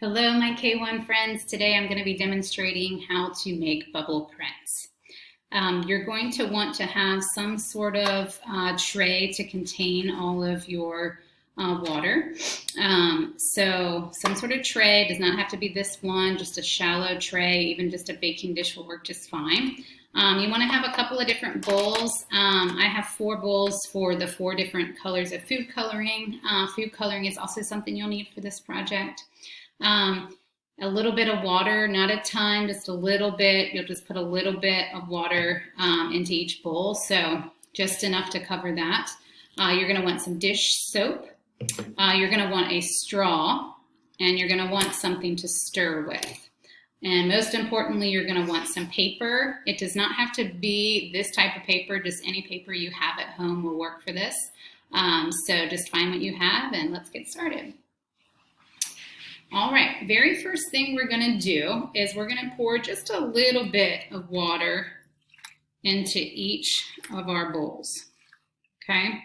Hello, my K1 friends. Today I'm going to be demonstrating how to make bubble prints. You're going to want to have some sort of tray to contain all of your water. So some sort of tray, does not have to be this one, just a shallow tray, even just a baking dish will work just fine. You want to have a couple of different bowls. I have 4 bowls for the 4 different colors of food coloring. Food coloring is also something you'll need for this project. A little bit of water, not a ton, just a little bit. You'll just put a little bit of water into each bowl, so just enough to cover that. You're going to want some dish soap. You're going to want a straw, and you're going to want something to stir with. And most importantly, you're going to want some paper. It does not have to be this type of paper, just any paper you have at home will work for this. So just find what you have and let's get started. All right, very first thing we're going to do is we're going to pour just a little bit of water into each of our bowls, okay?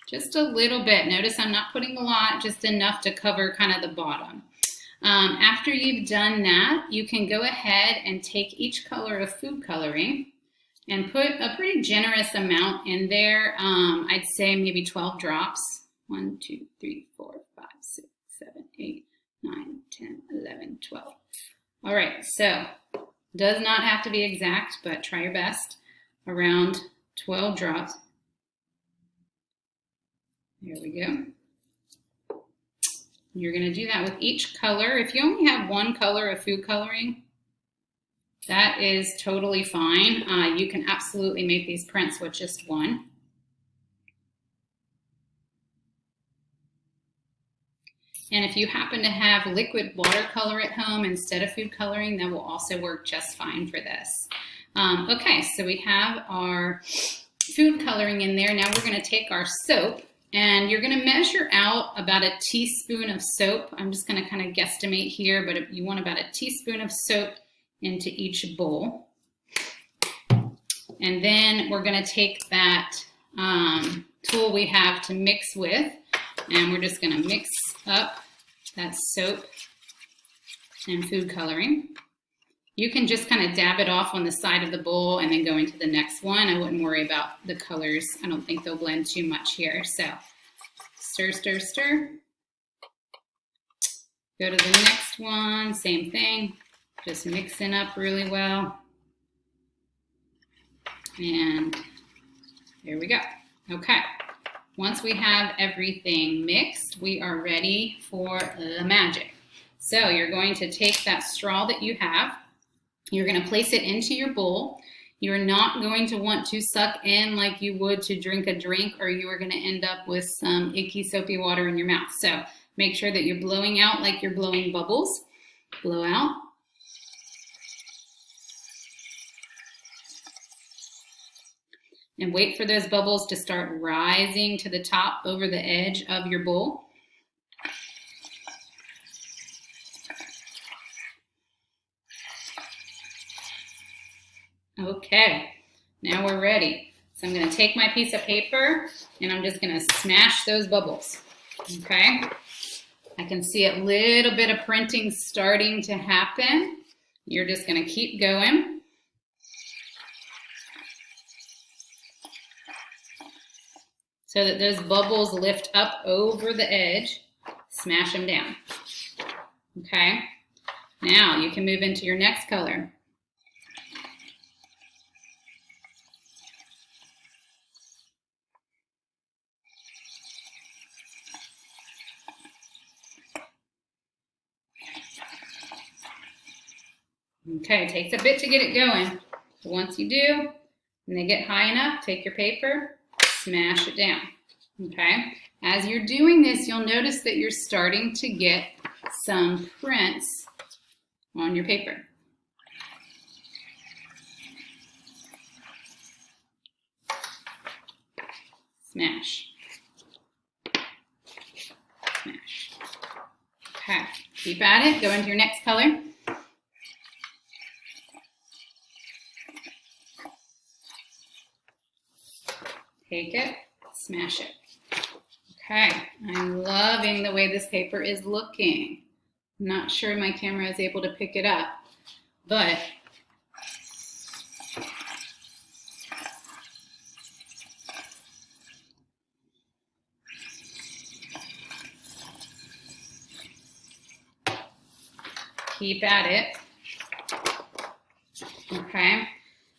Just a little bit. Notice I'm not putting a lot, just enough to cover kind of the bottom. After you've done that, you can go ahead and take each color of food coloring and put a pretty generous amount in there. I'd say maybe 12 drops. 1, 2, 3, 4, 5, 6, 7, 8, 9, 10, 11, 12. All right, so does not have to be exact, but try your best. Around 12 drops. There we go. You're going to do that with each color. If you only have one color of food coloring, that is totally fine. You can absolutely make these prints with just one. And if you happen to have liquid watercolor at home instead of food coloring, that will also work just fine for this. Okay, so we have our food coloring in there. Now we're going to take our soap. And you're going to measure out about a teaspoon of soap. I'm just going to kind of guesstimate here, but you want about a teaspoon of soap into each bowl. And then we're going to take that tool we have to mix with, and we're just going to mix up that soap and food coloring. You can just kind of dab it off on the side of the bowl and then go into the next one. I wouldn't worry about the colors. I don't think they'll blend too much here. So stir, stir, stir. Go to the next one, same thing. Just mixing up really well. And there we go. Okay. Once we have everything mixed, we are ready for the magic. So you're going to take that straw that you have. You're going to place it into your bowl. You're not going to want to suck in like you would to drink a drink, or you are going to end up with some icky, soapy water in your mouth. So make sure that you're blowing out like you're blowing bubbles. Blow out. And wait for those bubbles to start rising to the top over the edge of your bowl. Okay, now we're ready. So I'm going to take my piece of paper and I'm just going to smash those bubbles. Okay, I can see a little bit of printing starting to happen. You're just going to keep going. So that those bubbles lift up over the edge. Smash them down. Okay, now you can move into your next color. Okay, it takes a bit to get it going. But once you do, and they get high enough, take your paper, smash it down. Okay, as you're doing this, you'll notice that you're starting to get some prints on your paper. Smash. Smash. Okay, keep at it, go into your next color. Take it, smash it. Okay, I'm loving the way this paper is looking. I'm not sure my camera is able to pick it up, but keep at it. Okay.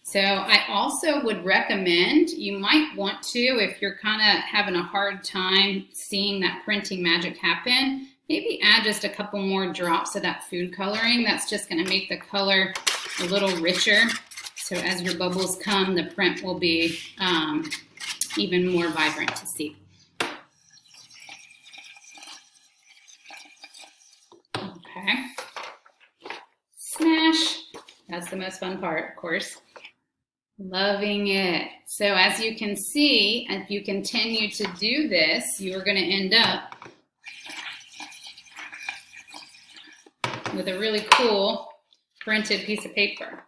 So I also would recommend, you might want to, if you're kind of having a hard time seeing that printing magic happen, maybe add just a couple more drops of that food coloring. That's just going to make the color a little richer. So as your bubbles come, the print will be even more vibrant to see. Okay. Smash. That's the most fun part, of course. Loving it. So as you can see, if you continue to do this, you're going to end up with a really cool printed piece of paper.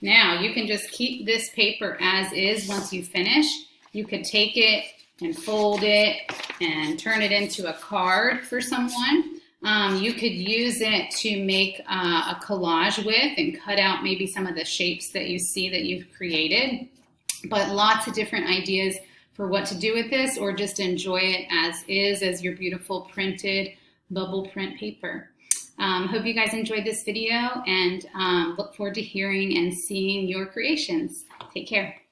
Now you can just keep this paper as is once you finish. You could take it and fold it and turn it into a card for someone. You could use it to make a collage with and cut out maybe some of the shapes that you see that you've created. But lots of different ideas for what to do with this, or just enjoy it as is, as your beautiful printed bubble print paper. Hope you guys enjoyed this video, and look forward to hearing and seeing your creations. Take care.